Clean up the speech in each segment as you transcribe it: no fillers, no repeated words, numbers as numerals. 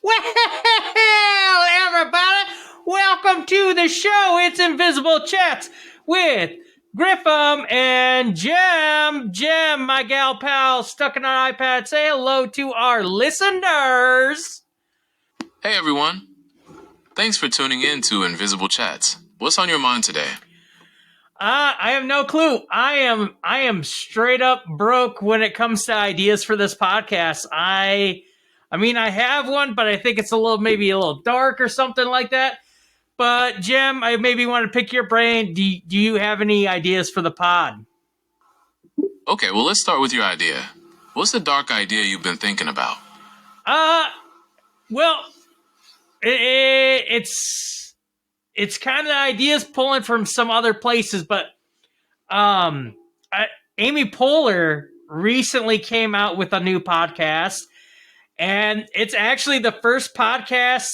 Well, everybody, welcome to the show. It's Invisible Chats with Griffiam and Gem. Gem, my gal pal, stuck in our iPad. Say hello to our listeners. Hey, everyone. Thanks for tuning in to Invisible Chats. What's on your mind today? I have no clue. I am straight up broke when it comes to ideas for this podcast. I mean, I have one, but I think it's maybe a little dark or something like that. But Jim, I maybe want to pick your brain. Do you have any ideas for the pod? Okay, well, let's start with your idea. What's the dark idea you've been thinking about? Well, it's kind of ideas pulling from some other places, but Amy Poehler recently came out with a new podcast, and it's actually the first podcast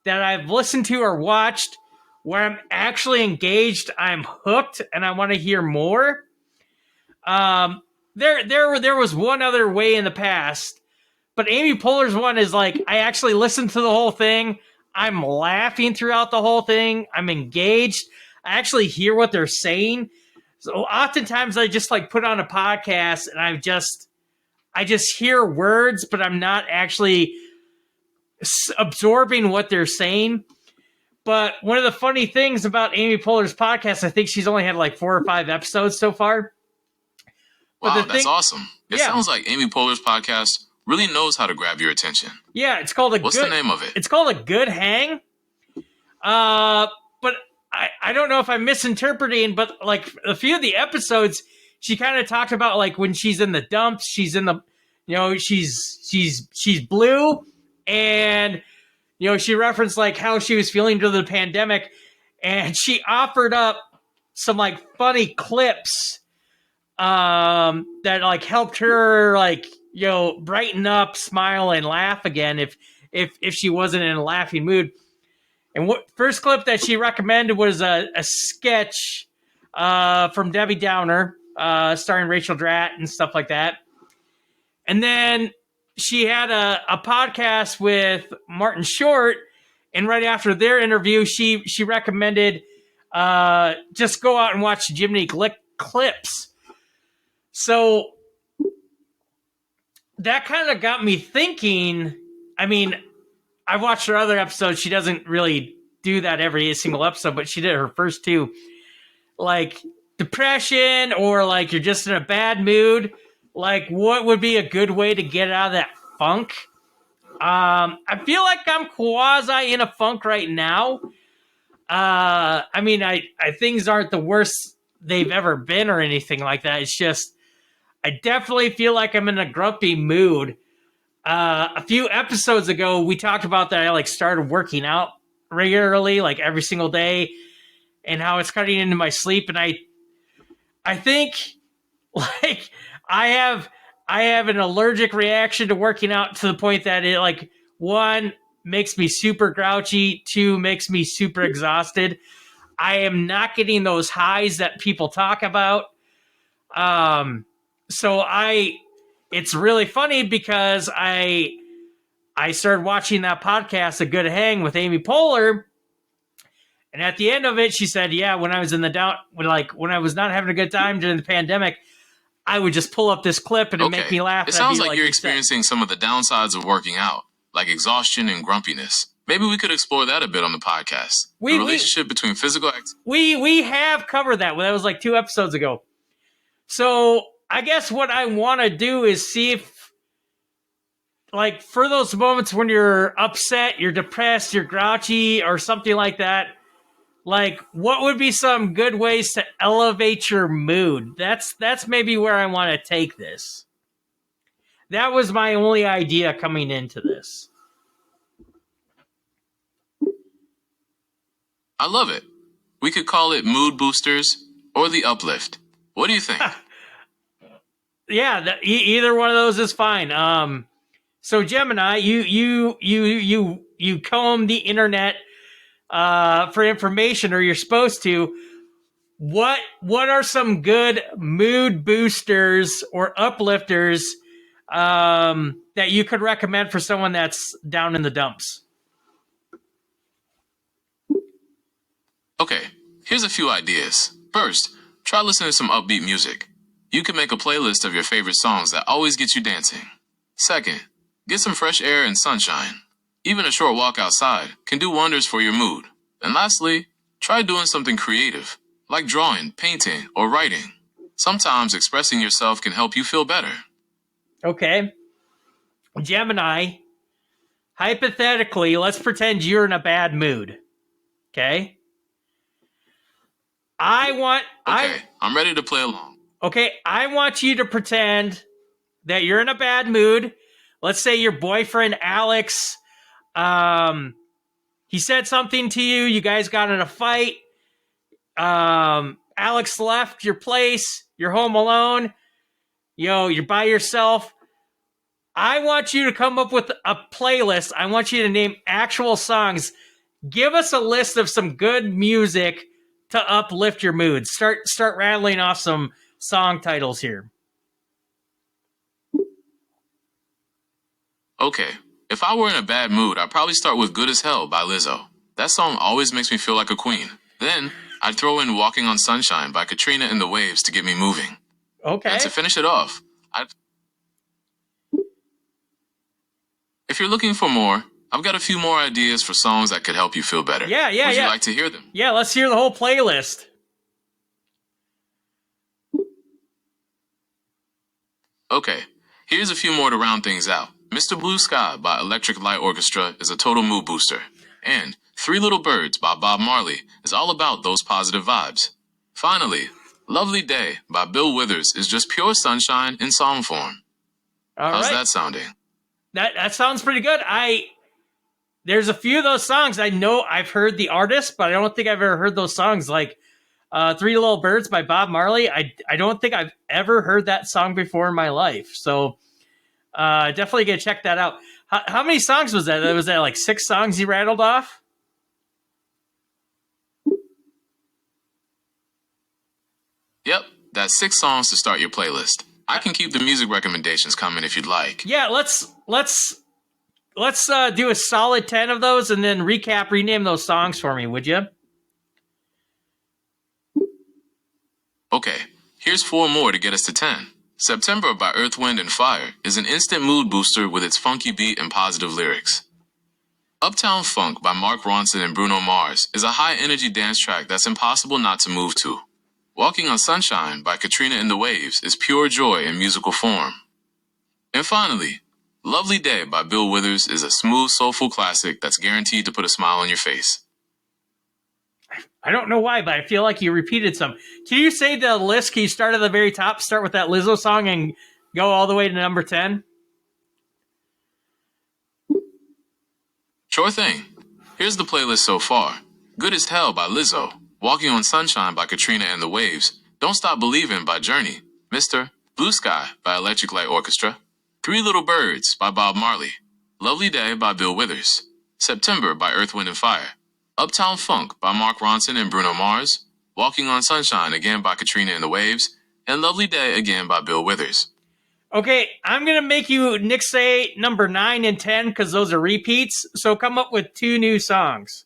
that I've listened to or watched where I'm actually engaged, I'm hooked, and I want to hear more. There was one other way in the past, but Amy Poehler's one is like, I actually listened to the whole thing. I'm laughing throughout the whole thing. I'm engaged. I actually hear what they're saying. So oftentimes I just like put on a podcast and I just hear words, but I'm not actually absorbing what they're saying. But one of the funny things about Amy Poehler's podcast, I think she's only had like 4 or 5 episodes so far. Wow, that's awesome. It sounds like Amy Poehler's podcast really knows how to grab your attention. Yeah, it's called What's the name of it? It's called A Good Hang. But I don't know if I'm misinterpreting, but like a few of the episodes, she kind of talked about like when she's in the dumps, she's in the, she's blue, and she referenced like how she was feeling during the pandemic, and she offered up some like funny clips that like helped her like brighten up, smile, and laugh again if she wasn't in a laughing mood. And what first clip that she recommended was a sketch from Debbie Downer, starring Rachel Dratt and stuff like that. And then she had a podcast with Martin Short, and right after their interview, she recommended just go out and watch Jiminy clips. So that kind of got me thinking. I mean, I've watched her other episodes. She doesn't really do that every single episode, but she did her first 2. Like depression or like you're just in a bad mood. Like what would be a good way to get out of that funk? I feel like I'm quasi in a funk right now. I mean, I things aren't the worst they've ever been or anything like that. It's just, I definitely feel like I'm in a grumpy mood. A few episodes ago, we talked about that I like started working out regularly, like every single day, and how it's cutting into my sleep. And I think like I have an allergic reaction to working out to the point that it like 1 makes me super grouchy, 2 makes me super exhausted. I am not getting those highs that people talk about. So it's really funny because I started watching that podcast, A Good Hang with Amy Poehler. And at the end of it, she said, yeah, when I was in the when I was not having a good time during the pandemic, I would just pull up this clip and it'd make me laugh. It sounds like you're experiencing some of the downsides of working out, like exhaustion and grumpiness. Maybe we could explore that a bit on the podcast. The relationship between physical we have covered that. That was like 2 episodes ago. So I guess what I want to do is see if, like, for those moments when you're upset, you're depressed, you're grouchy, or something like that, like, what would be some good ways to elevate your mood? That's maybe where I want to take this. That was my only idea coming into this. I love it. We could call it mood boosters or the uplift. What do you think? Yeah, either one of those is fine. So Gemini, you comb the internet for information, or you're supposed to. What are some good mood boosters or uplifters that you could recommend for someone that's down in the dumps? Okay, here's a few ideas. First, try listening to some upbeat music. You can make a playlist of your favorite songs that always get you dancing. Second, get some fresh air and sunshine. Even a short walk outside can do wonders for your mood. And lastly, try doing something creative, like drawing, painting, or writing. Sometimes expressing yourself can help you feel better. Okay. Gemini, hypothetically, let's pretend you're in a bad mood. Okay? I'm ready to play along. Okay, I want you to pretend that you're in a bad mood. Let's say your boyfriend, Alex, he said something to you. You guys got in a fight. Alex left your place. You're home alone. You're by yourself. I want you to come up with a playlist. I want you to name actual songs. Give us a list of some good music to uplift your mood. Start rattling off some song titles here. Okay, if I were in a bad mood, I'd probably start with Good as Hell by Lizzo. That song always makes me feel like a queen. Then, I'd throw in Walking on Sunshine by Katrina and the Waves to get me moving. Okay. And to finish it off, if you're looking for more, I've got a few more ideas for songs that could help you feel better. Yeah. Would you like to hear them? Yeah, let's hear the whole playlist. Okay, here's a few more to round things out. Mr. Blue Sky by Electric Light Orchestra is a total mood booster. And Three Little Birds by Bob Marley is all about those positive vibes. Finally, Lovely Day by Bill Withers is just pure sunshine in song form. How's that sounding? That sounds pretty good. There's a few of those songs I know I've heard the artist, but I don't think I've ever heard those songs. Like Three Little Birds by Bob Marley. I don't think I've ever heard that song before in my life. So definitely gonna check that out. How many songs was that? Was that like 6 songs you rattled off? Yep, that's 6 songs to start your playlist. I can keep the music recommendations coming if you'd like. Yeah, let's do a solid 10 of those and then rename those songs for me, would you? Okay, here's 4 more to get us to 10. September by Earth, Wind, and Fire is an instant mood booster with its funky beat and positive lyrics. Uptown Funk by Mark Ronson and Bruno Mars is a high-energy dance track that's impossible not to move to. Walking on Sunshine by Katrina and the Waves is pure joy in musical form. And finally, Lovely Day by Bill Withers is a smooth, soulful classic that's guaranteed to put a smile on your face. I don't know why, but I feel like you repeated some. Can you say the list? Can you start at the very top, start with that Lizzo song, and go all the way to number 10? Sure thing. Here's the playlist so far. Good as Hell by Lizzo. Walking on Sunshine by Katrina and the Waves. Don't Stop Believin' by Journey. Mr. Blue Sky by Electric Light Orchestra. Three Little Birds by Bob Marley. Lovely Day by Bill Withers. September by Earth, Wind, and Fire. Uptown Funk by Mark Ronson and Bruno Mars. Walking on Sunshine again by Katrina and the Waves. And Lovely Day again by Bill Withers. Okay, I'm going to make you say number 9 and 10 because those are repeats. So come up with 2 new songs.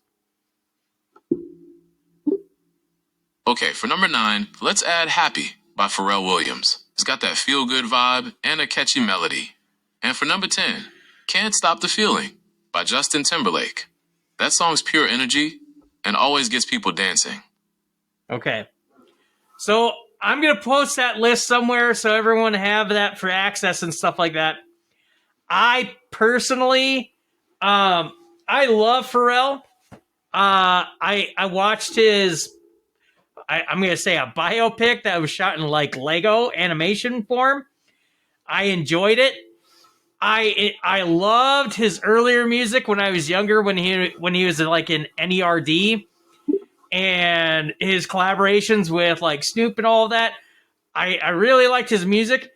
Okay, for number 9, let's add Happy by Pharrell Williams. It's got that feel-good vibe and a catchy melody. And for number 10, Can't Stop the Feeling by Justin Timberlake. That song's pure energy and always gets people dancing. Okay. So I'm going to post that list somewhere so everyone have that for access and stuff like that. I personally, I love Pharrell. I watched his... I'm going to say a biopic that was shot in like Lego animation form. I enjoyed it. I loved his earlier music when I was younger, when he was like in NERD, and his collaborations with like Snoop and all of that. I really liked his music,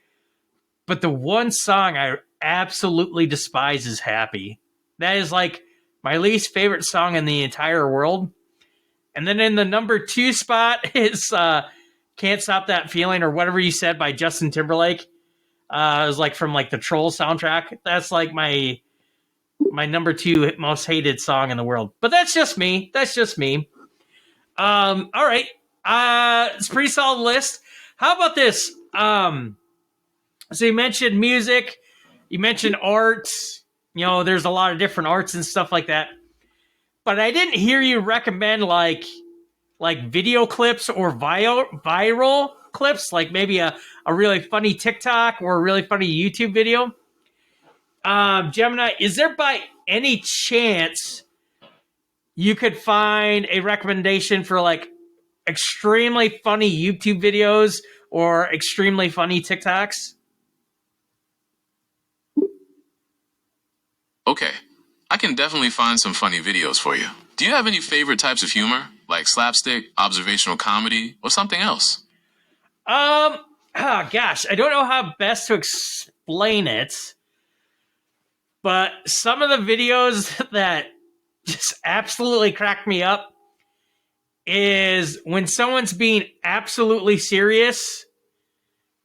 but the one song I absolutely despise is Happy. That is like my least favorite song in the entire world. And then in the number 2 spot is Can't Stop That Feeling, or whatever you said, by Justin Timberlake. It was like from like the Troll soundtrack. That's like my number 2 most hated song in the world. But that's just me. That's just me. All right. It's a pretty solid list. How about this? So you mentioned music, you mentioned arts. You know, there's a lot of different arts and stuff like that. But I didn't hear you recommend like video clips or viral clips, like maybe a really funny TikTok or a really funny YouTube video. Gemini, is there by any chance you could find a recommendation for like extremely funny YouTube videos or extremely funny TikToks? Okay, I can definitely find some funny videos for you. Do you have any favorite types of humor, like slapstick, observational comedy, or something else? Oh gosh, I don't know how best to explain it, but some of the videos that just absolutely crack me up is when someone's being absolutely serious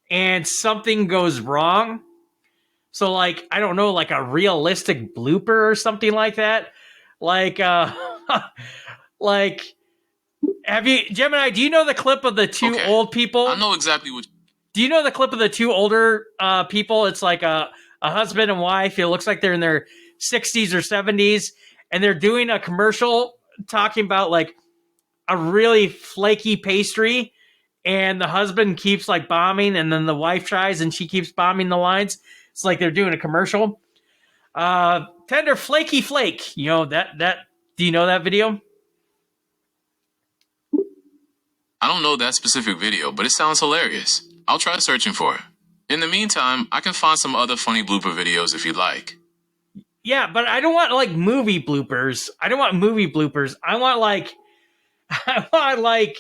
and something goes wrong. So like, I don't know, like a realistic blooper or something like that. Like like have you, Gemini, do you know the clip of the two Okay, old people? I know exactly what. Do you know the clip of the two older people? It's like a husband and wife. It looks like they're in their 60s or 70s, and they're doing a commercial talking about like a really flaky pastry, and the husband keeps like bombing, and then the wife tries and she keeps bombing the lines. It's like they're doing a commercial. Tender flaky flake. You know that do you know that video? I don't know that specific video, but it sounds hilarious. I'll try searching for it. In the meantime, I can find some other funny blooper videos if you'd like. Yeah, but I don't want like movie bloopers. I don't want movie bloopers. I want like I want like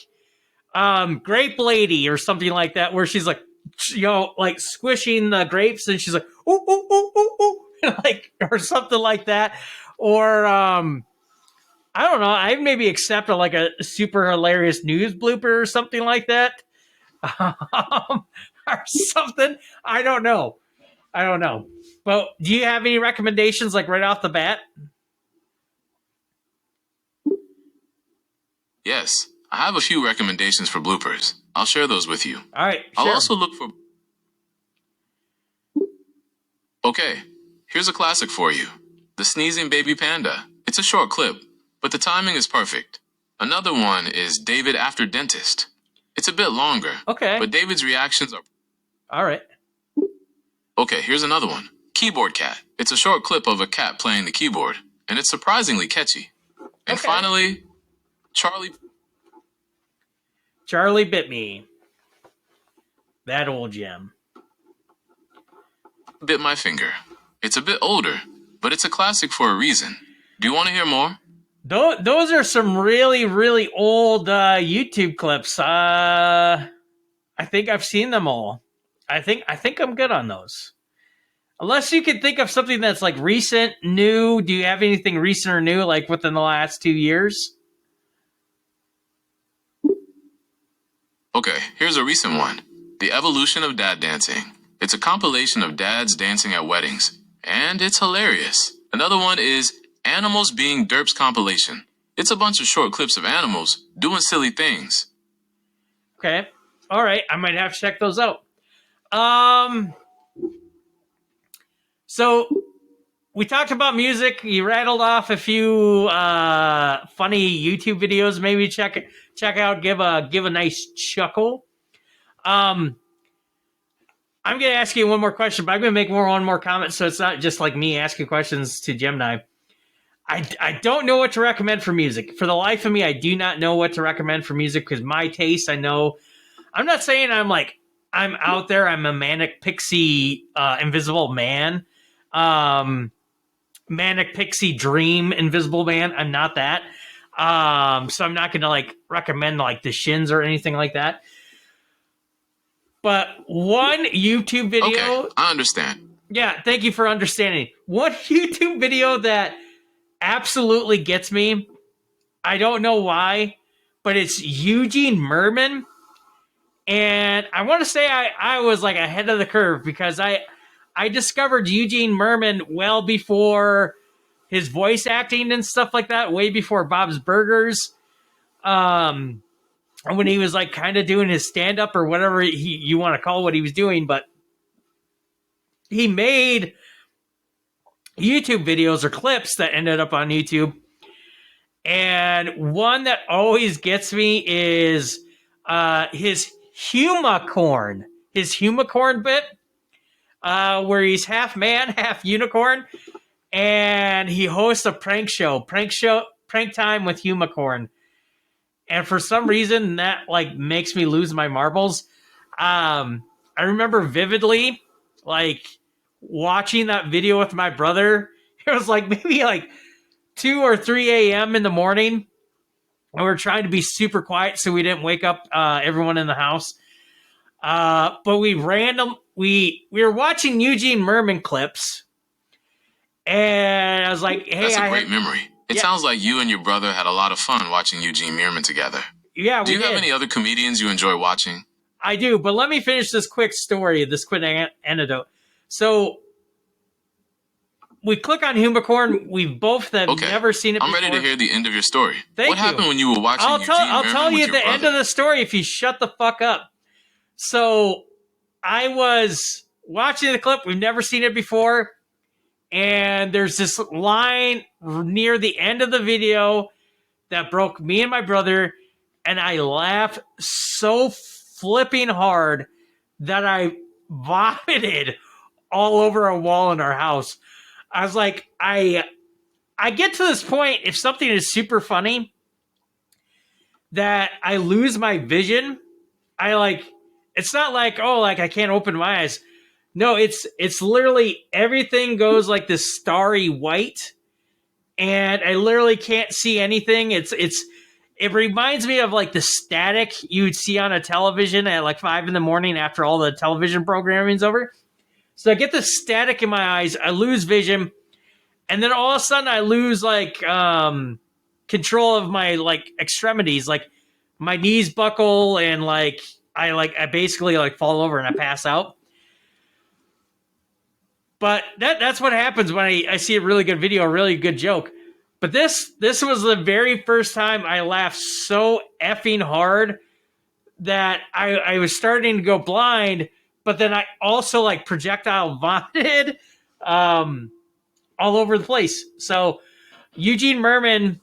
grape lady or something like that, where she's like, you know, like squishing the grapes and she's like, ooh, ooh, ooh, ooh, ooh, like, or something like that. Or I don't know, I maybe accept like a super hilarious news blooper or something like that. Or something. I don't know. But do you have any recommendations like right off the bat? Yes, I have a few recommendations for bloopers. I'll share those with you. All right, I'll sure. also look for. Okay, here's a classic for you. The Sneezing Baby Panda. It's a short clip, but the timing is perfect. Another one is David After Dentist. It's a bit longer, Okay. but David's reactions are. All right. Okay, here's another one. Keyboard Cat. It's a short clip of a cat playing the keyboard, and it's surprisingly catchy. And Okay. finally, Charlie Bit Me. That old gem. Bit My Finger. It's a bit older, but it's a classic for a reason. Do you want to hear more? Those are some really, really old YouTube clips. I think I've seen them all. I think I'm good on those. Unless you can think of something that's like recent, new. Do you have anything recent or new, like within the last 2 years? Okay, here's a recent one. The Evolution of Dad Dancing. It's a compilation of dads dancing at weddings, and it's hilarious. Another one is Animals Being Derps compilation. It's a bunch of short clips of animals doing silly things. Okay. All right. I might have to check those out. So we talked about music. You rattled off a few funny YouTube videos. Maybe check out. Give a nice chuckle. I'm gonna ask you one more question, but I'm gonna make one more comment, so it's not just like me asking questions to Gemini. I don't know what to recommend for music. For the life of me, I do not know what to recommend for music because my taste, I know. I'm not saying I'm out there. I'm a manic pixie invisible man. Manic pixie dream invisible man. I'm not that. So I'm not gonna like recommend like the Shins or anything like that. But one YouTube video. Okay, I understand. Yeah, thank you for understanding. One YouTube video that absolutely gets me. I don't know why, but it's Eugene Merman, And I want to say I was like ahead of the curve because I discovered Eugene Merman well before his voice acting and stuff like that, way before Bob's Burgers. When he was like kind of doing his stand up or whatever you want to call what he was doing, but he made YouTube videos or clips that ended up on YouTube. And one that always gets me is his Humacorn bit, where he's half man, half unicorn, and he hosts a prank time with Humacorn. And for some reason, that like makes me lose my marbles. I remember vividly, like watching that video with my brother. It was like maybe like 2 or 3 a.m. in the morning, and we're trying to be super quiet so we didn't wake up everyone in the house. But we were watching Eugene Merman clips, and I was like, "Hey, that's a great memory. It sounds like you and your brother had a lot of fun watching Eugene Merman together. Yeah, do you have any other comedians you enjoy watching? I do, but let me finish this quick story, this quick anecdote. So we click on Humacorn. We both have never seen it before. I'm ready to hear the end of your story. What happened when you were watching Eugene Merman I'll tell you the end of the story if you shut the fuck up. So I was watching the clip. We've never seen it before. And there's this line near the end of the video that broke me and my brother. And I laughed so flipping hard that I vomited all over a wall in our house. I was like, I get to this point, if something is super funny, that I lose my vision. It's not like, oh, like I can't open my eyes. No, it's literally everything goes like this starry white, and I literally can't see anything. It reminds me of like the static you'd see on a television at like 5 a.m. after all the television programming's over. So I get the static in my eyes, I lose vision, and then all of a sudden I lose like control of my like extremities, like my knees buckle, and I basically like fall over and I pass out. But that's what happens when I see a really good video, a really good joke. But this was the very first time I laughed so effing hard that I was starting to go blind, but then I also like projectile vomited all over the place. So Eugene Merman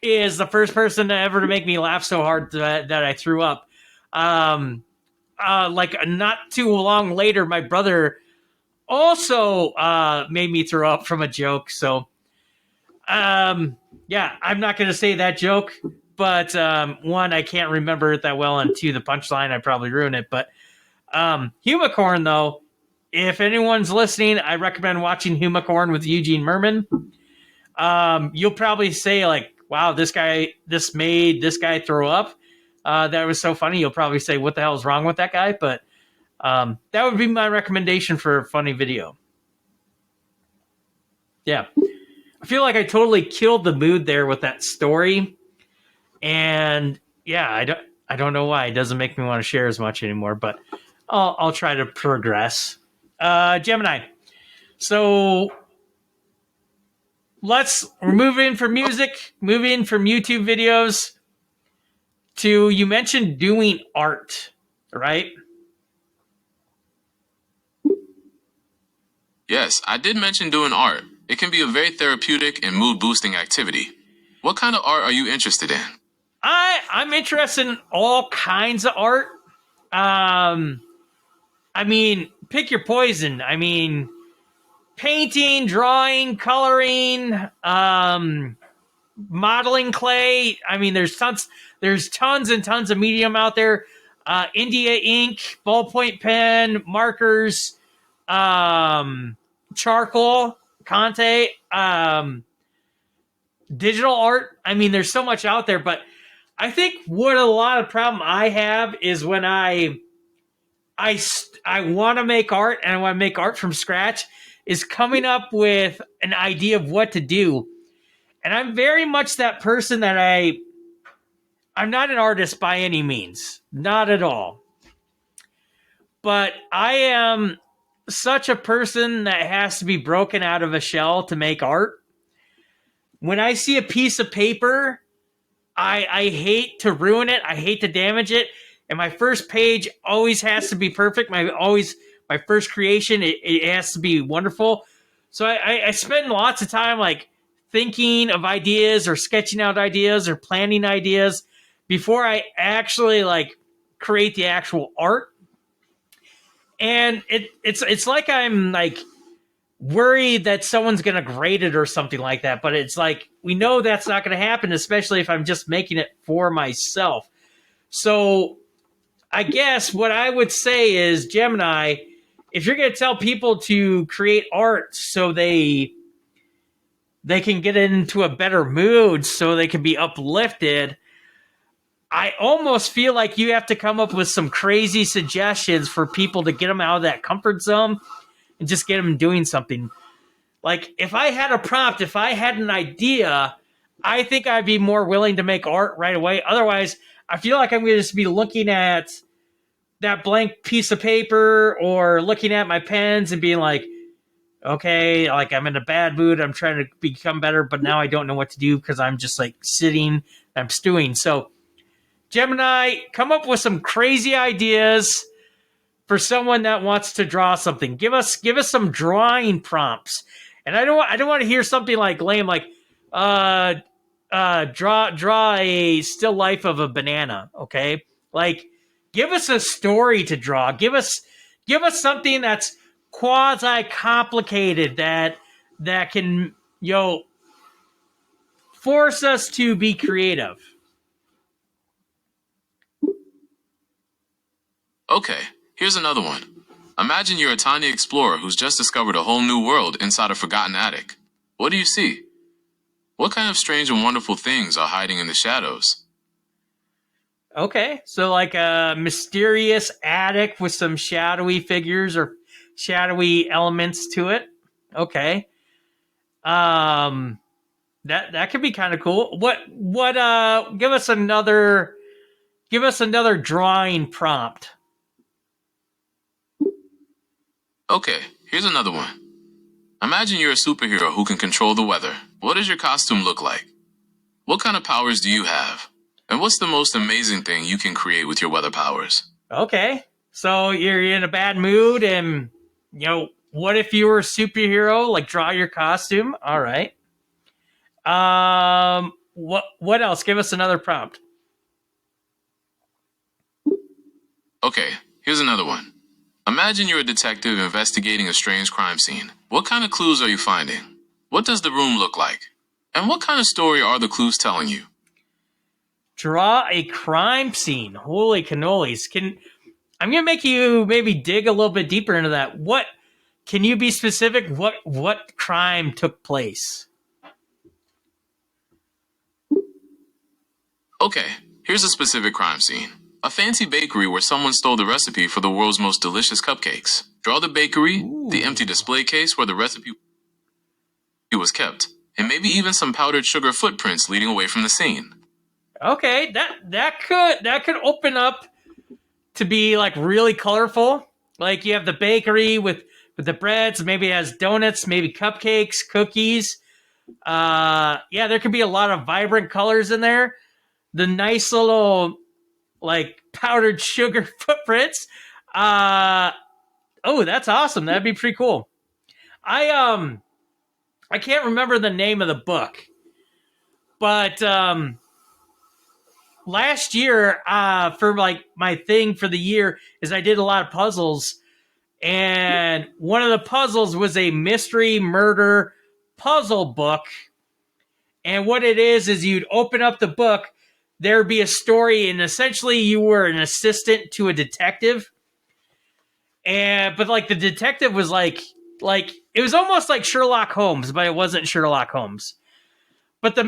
is the first person ever to make me laugh so hard that I threw up. Like not too long later, my brother also made me throw up from a joke. So yeah, I'm not going to say that joke, but one, I can't remember it that well, and two, the punchline, I probably ruined it. But Humacorn, though, if anyone's listening, I recommend watching Humacorn with Eugene Merman. You'll probably say like, wow, this made this guy throw up. That was so funny. You'll probably say, what the hell is wrong with that guy? But that would be my recommendation for a funny video. Yeah. I feel like I totally killed the mood there with that story. And yeah, I don't know why. It doesn't make me want to share as much anymore, but I'll try to progress. Gemini. So we're moving from music, moving from YouTube videos to, you mentioned doing art, right? Yes, I did mention doing art. It can be a very therapeutic and mood-boosting activity. What kind of art are you interested in? I'm interested in all kinds of art. I mean, pick your poison. I mean, painting, drawing, coloring, modeling clay. I mean, there's tons and tons of medium out there. India ink, ballpoint pen, markers, charcoal, Conte, digital art. I mean, there's so much out there, but I think what a lot of problem I have is when I want to make art, and I want to make art from scratch, is coming up with an idea of what to do. And I'm very much that person that I'm not an artist by any means. Not at all. but I am such a person that has to be broken out of a shell to make art. When I see a piece of paper, I hate to ruin it. I hate to damage it. And my first page always has to be perfect. My first creation, it has to be wonderful. So I spend lots of time like thinking of ideas or sketching out ideas or planning ideas before I actually like create the actual art. And it's like I'm like worried that someone's going to grade it or something like that. But it's like, we know that's not going to happen, especially if I'm just making it for myself. So I guess what I would say is, Gemini, if you're going to tell people to create art so they can get into a better mood, so they can be uplifted, I almost feel like you have to come up with some crazy suggestions for people to get them out of that comfort zone and just get them doing something. Like, if I had a prompt, if I had an idea, I think I'd be more willing to make art right away. Otherwise, I feel like I'm going to just be looking at that blank piece of paper or looking at my pens and being like, okay, like I'm in a bad mood. I'm trying to become better, but now I don't know what to do because I'm just like sitting, I'm stewing. So, Gemini, come up with some crazy ideas for someone that wants to draw something. Give us some drawing prompts. And I don't want to hear something like lame, like draw a still life of a banana. Okay, like give us a story to draw. Give us something that's quasi complicated that can force us to be creative. Okay, here's another one. Imagine you're a tiny explorer who's just discovered a whole new world inside a forgotten attic. What do you see? What kind of strange and wonderful things are hiding in the shadows? Okay, so like a mysterious attic with some shadowy figures or shadowy elements to it. Okay, that could be kind of cool. What? Give us another drawing prompt. Okay, here's another one. Imagine you're a superhero who can control the weather. What does your costume look like? What kind of powers do you have? And what's the most amazing thing you can create with your weather powers? Okay, so you're in a bad mood, and what if you were a superhero? Like, draw your costume. All right. What else? Give us another prompt. Okay, here's another one. Imagine you're a detective investigating a strange crime scene. What kind of clues are you finding? What does the room look like? And what kind of story are the clues telling you? Draw a crime scene. Holy cannolis. I'm gonna make you maybe dig a little bit deeper into that. What can you be specific? What crime took place? Okay, here's a specific crime scene. A fancy bakery where someone stole the recipe for the world's most delicious cupcakes. Draw the bakery, the empty display case where the recipe was kept, and maybe even some powdered sugar footprints leading away from the scene. Okay, that could open up to be like really colorful. Like, you have the bakery with the breads, maybe it has donuts, maybe cupcakes, cookies. Yeah, there could be a lot of vibrant colors in there. The nice little like powdered sugar footprints. Oh, that's awesome. That'd be pretty cool. I can't remember the name of the book, but last year, for like my thing for the year is I did a lot of puzzles, and one of the puzzles was a mystery murder puzzle book. And what it is you'd open up the book, there'd be a story, and essentially you were an assistant to a detective. But like the detective was like it was almost like Sherlock Holmes, but it wasn't Sherlock Holmes. But the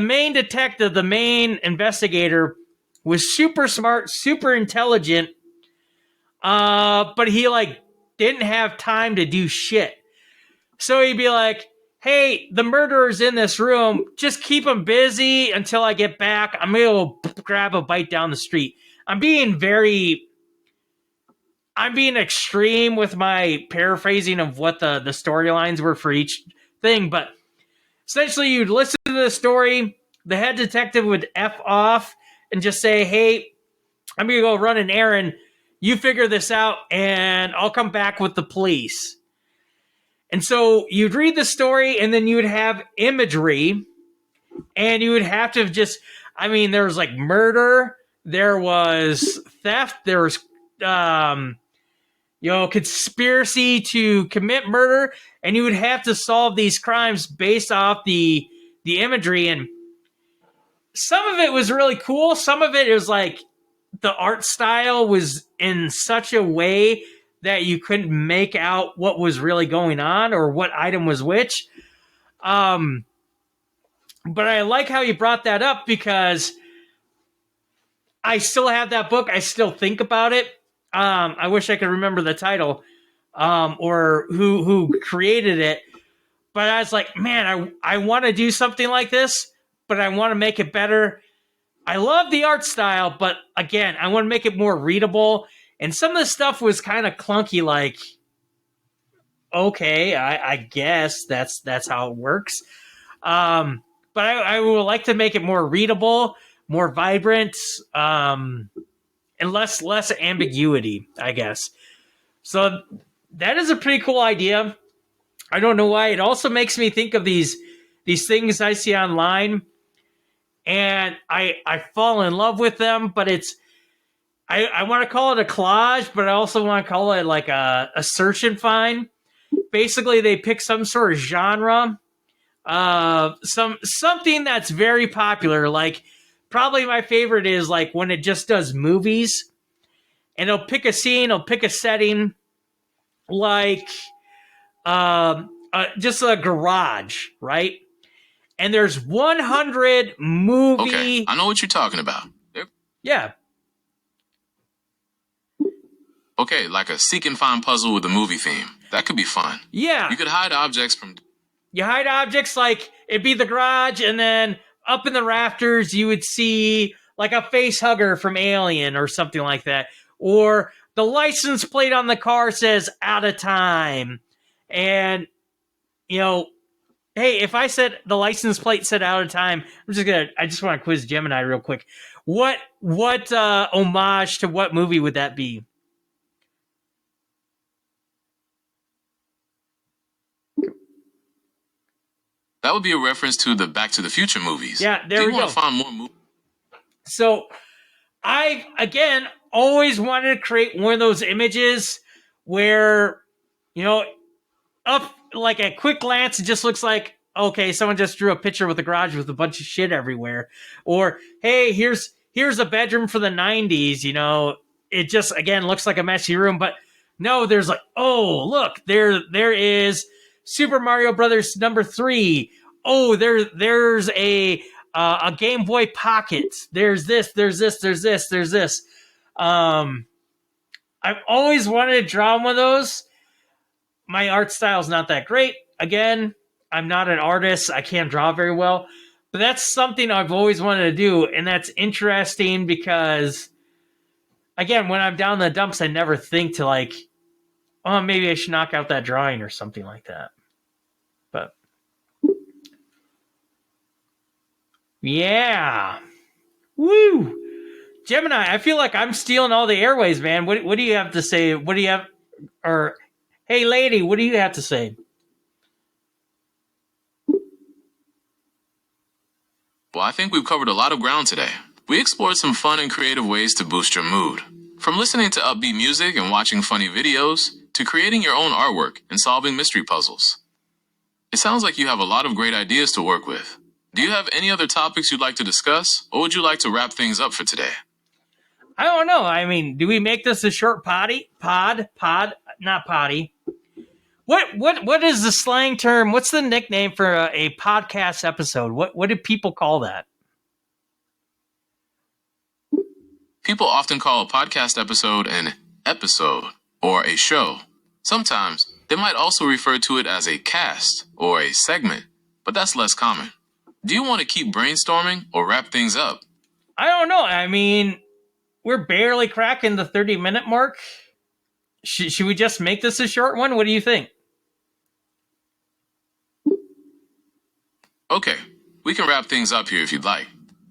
main detective, the main investigator, was super smart, super intelligent, but he like didn't have time to do shit. So he'd be like, "Hey, the murderer's in this room. Just keep him busy until I get back. I'm gonna go grab a bite down the street." I'm being very I'm being extreme with my paraphrasing of what the storylines were for each thing, but essentially you'd listen to the story, the head detective would F off and just say, hey, I'm going to go run an errand. You figure this out, and I'll come back with the police. And so you'd read the story, and then you would have imagery, and you would have to just, I mean, there was like murder, there was theft, there was, conspiracy to commit murder, and you would have to solve these crimes based off the imagery. And some of it was really cool. Some of it was like the art style was in such a way that you couldn't make out what was really going on or what item was which. But I like how you brought that up because I still have that book. I still think about it. I wish I could remember the title or who created it. But I was like, man, I want to do something like this, but I want to make it better. I love the art style, but again, I want to make it more readable. And some of the stuff was kind of clunky, like, okay, I guess that's how it works. But I would like to make it more readable, more vibrant, and less ambiguity, I guess. So that is a pretty cool idea. I don't know why. It also makes me think of these things I see online, and I fall in love with them, but it's I want to call it a collage, but I also want to call it like a search and find. Basically, they pick some sort of genre, something that's very popular. Like probably my favorite is like when it just does movies, and they'll pick a scene, they'll pick a setting, like just a garage, right? And there's 100 movie. Okay, I know what you're talking about. Yeah. Okay, like a seek and find puzzle with a movie theme. That could be fun. Yeah. You could hide objects from... You hide objects, like it'd be the garage, and then up in the rafters you would see like a face hugger from Alien or something like that. Or the license plate on the car says out of time. And, hey, if I said the license plate said out of time, I just want to quiz Gemini real quick. What homage to what movie would that be? That would be a reference to the Back to the Future movies. Yeah, there we go. Do you want to find more movies? So, I, again, always wanted to create one of those images where, up like at quick glance, it just looks like, okay, someone just drew a picture with a garage with a bunch of shit everywhere. Or, hey, here's a bedroom for the 90s, it just, again, looks like a messy room. But no, there's like, oh, look, there is Super Mario Brothers number 3. Oh, there's a Game Boy Pocket. There's this. I've always wanted to draw one of those. My art style is not that great. Again, I'm not an artist. I can't draw very well. But that's something I've always wanted to do, and that's interesting because, again, when I'm down in the dumps, I never think to like, oh, maybe I should knock out that drawing or something like that. But yeah, woo, Gemini. I feel like I'm stealing all the airways, man. What do you have to say? What do you have? Or hey, lady, what do you have to say? Well, I think we've covered a lot of ground today. We explored some fun and creative ways to boost your mood. From listening to upbeat music and watching funny videos, to creating your own artwork and solving mystery puzzles. It sounds like you have a lot of great ideas to work with. Do you have any other topics you'd like to discuss, or would you like to wrap things up for today? I don't know. I mean, do we make this a short pod, not potty? What is the slang term? What's the nickname for a podcast episode? What do people call that? People often call a podcast episode an episode or a show. Sometimes they might also refer to it as a cast or a segment, but that's less common. Do you want to keep brainstorming or wrap things up? I don't know. I mean, we're barely cracking the 30-minute mark. Should we just make this a short one? What do you think? Okay, we can wrap things up here if you'd like.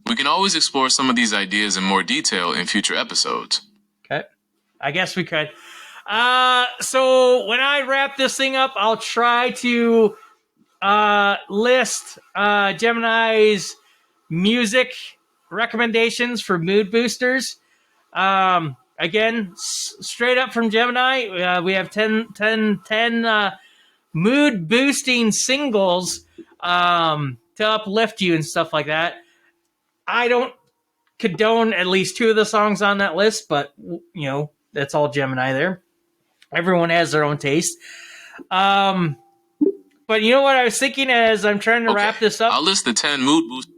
We can always explore some of these ideas in more detail in future episodes. Okay. I guess we could. So when I wrap this thing up, I'll try to list Gemini's music recommendations for mood boosters. Again, straight up from Gemini, we have 10 mood boosting singles to uplift you and stuff like that. I don't condone at least 2 of the songs on that list, but that's all Gemini there. Everyone has their own taste. But you know what I was thinking as I'm trying to wrap this up? I'll list the 10 mood boosters.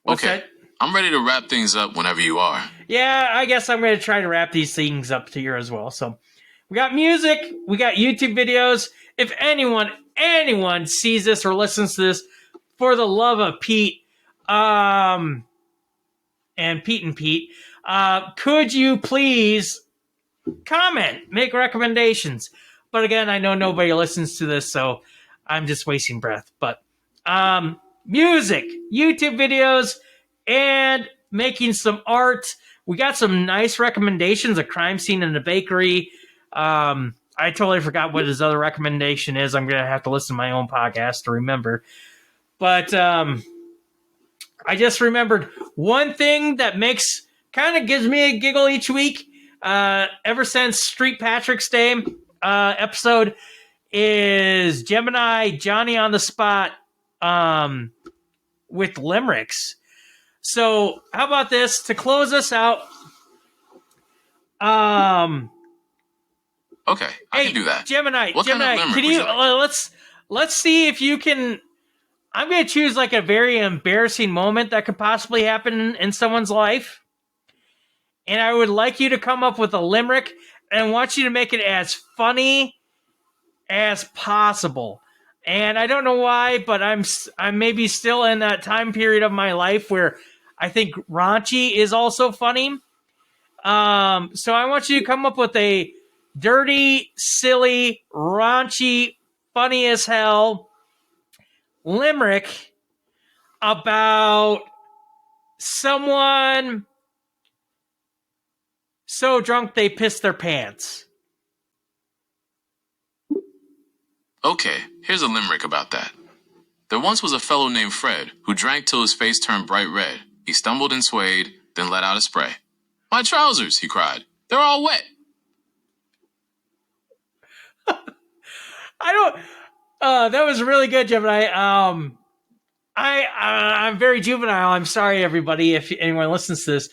Okay, I'm ready to wrap things up whenever you are. Yeah, I guess I'm going to try to wrap these things up to here as well. So we got music, we got YouTube videos. If anyone sees this or listens to this, for the love of Pete, and Pete, could you please comment, make recommendations? But again, I know nobody listens to this, so I'm just wasting breath. But music, YouTube videos, and making some art. We got some nice recommendations, a crime scene in a bakery. I totally forgot what his other recommendation is. I'm going to have to listen to my own podcast to remember. But I just remembered one thing that kind of gives me a giggle each week. Ever since Street Patrick's Day episode is Gemini Johnny on the Spot with limericks. So how about this to close us out? Okay, I can do that. Gemini, what Gemini, kind of can you like? let's see if you can. I'm going to choose like a very embarrassing moment that could possibly happen in someone's life. And I would like you to come up with a limerick and I want you to make it as funny as possible. And I don't know why, but I'm maybe still in that time period of my life where I think raunchy is also funny. So I want you to come up with a dirty, silly, raunchy, funny as hell limerick about someone so drunk they pissed their pants. Okay, here's a limerick about that. There once was a fellow named Fred who drank till his face turned bright red. He stumbled and swayed, then let out a spray. My trousers, he cried. They're all wet. That was really good, Gemini. I'm very juvenile. I'm sorry, everybody, if anyone listens to this.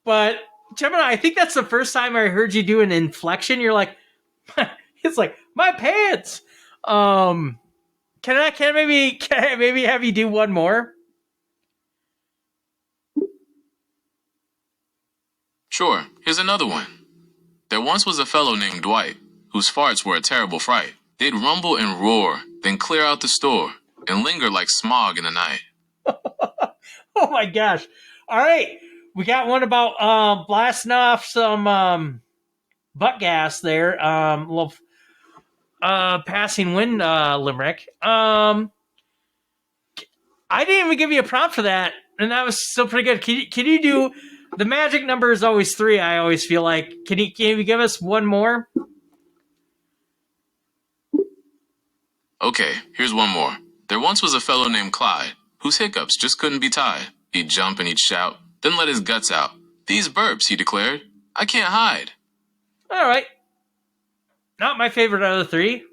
But Gemini, I think that's the first time I heard you do an inflection. You're like, it's like my pants. Can I maybe have you do one more? Sure, here's another one. There once was a fellow named Dwight, whose farts were a terrible fright. They'd rumble and roar, then clear out the store, and linger like smog in the night. Oh my gosh. All right. We got one about blasting off some butt gas there. Little passing wind limerick. I didn't even give you a prompt for that, and that was still pretty good. Can you do the magic number is always 3, I always feel like. Can you give us one more? Okay, here's one more. There once was a fellow named Clyde, whose hiccups just couldn't be tied. He'd jump and he'd shout, then let his guts out. These burps, he declared, I can't hide. All right. Not my favorite out of the 3.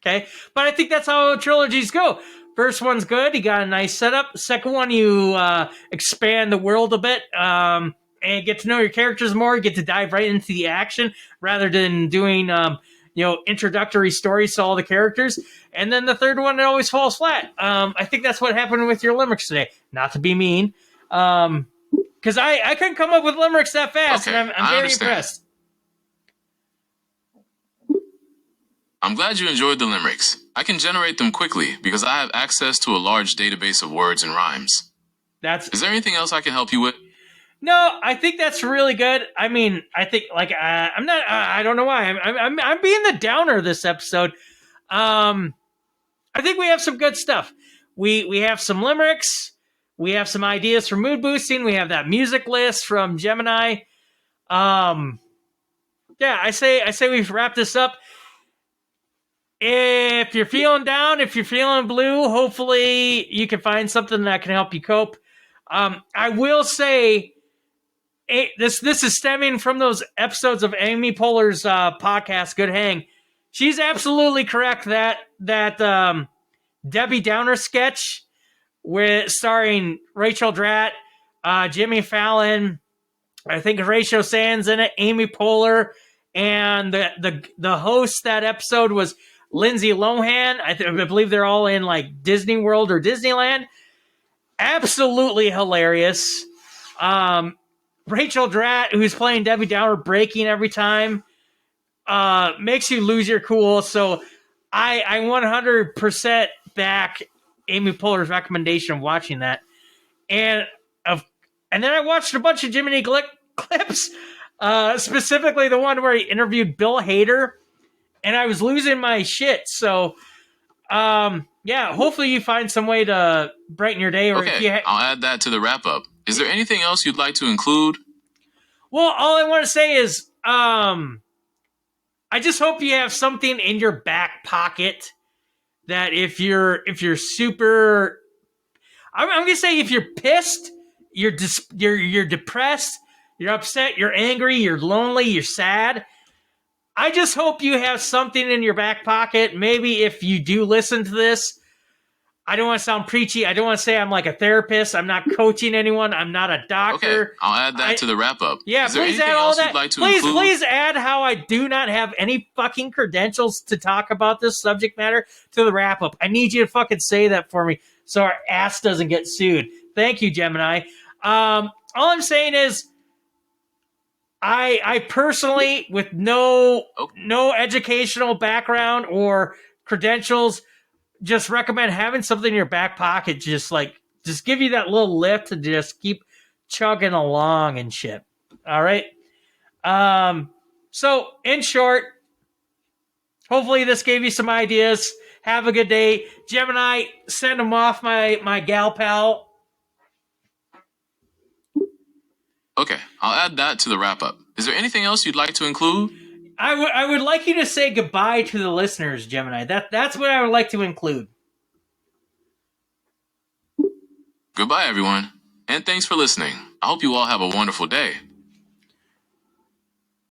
Okay. But I think that's how trilogies go. First one's good. You got a nice setup. Second one, you expand the world a bit and get to know your characters more. You get to dive right into the action rather than doing introductory stories to all the characters. And then the third one, it always falls flat. I think that's what happened with your limericks today. Not to be mean. Because I couldn't come up with limericks that fast, Okay, and I'm very impressed. I'm glad you enjoyed the limericks. I can generate them quickly because I have access to a large database of words and rhymes. Is there anything else I can help you with? No, I think that's really good. I mean, I think I'm not. I don't know why. I'm being the downer this episode. I think we have some good stuff. We have some limericks. We have some ideas for mood boosting. We have that music list from Gemini. Um, yeah, I say we wrap this up. If you're feeling down, if you're feeling blue, hopefully you can find something that can help you cope. I will say this is stemming from those episodes of Amy Poehler's podcast, Good Hang. She's absolutely correct that Debbie Downer sketch with starring Rachel Dratch, Jimmy Fallon, I think Horatio Sands in it, Amy Poehler, and the host that episode was Lindsay Lohan. I believe they're all in like Disney World or Disneyland. Absolutely hilarious. Rachel Dratch, who's playing Debbie Downer, breaking every time, makes you lose your cool. So I 100% back Amy Poehler's recommendation of watching that. And then I watched a bunch of Jiminy Glick clips, specifically the one where he interviewed Bill Hader, and I was losing my shit. So, yeah, hopefully you find some way to brighten your day. Or Okay, if you I'll add that to the wrap up. Is there anything else you'd like to include? Well, all I want to say is, I just hope you have something in your back pocket that if you're super, I'm gonna say if you're pissed, you're depressed, you're upset, you're angry, you're lonely, you're sad. I just hope you have something in your back pocket. Maybe if you do listen to this, I don't want to sound preachy. I don't want to say I'm like a therapist. I'm not coaching anyone. I'm not a doctor. Okay, I'll add that to the wrap up. Yeah, Is there please anything add all else that. you'd like to include? Please add how I do not have any fucking credentials to talk about this subject matter to the wrap up. I need you to fucking say that for me so our ass doesn't get sued. Thank you, Gemini. All I'm saying is, I personally, with no educational background or credentials, just recommend having something in your back pocket. Just give you that little lift to just keep chugging along and shit. All right. So in short, hopefully this gave you some ideas. Have a good day. Gemini, send them off my gal pal. Okay, I'll add that to the wrap up. Is there anything else you'd like to include? I would like you to say goodbye to the listeners, Gemini. That's what I would like to include. Goodbye, everyone, and thanks for listening. I hope you all have a wonderful day.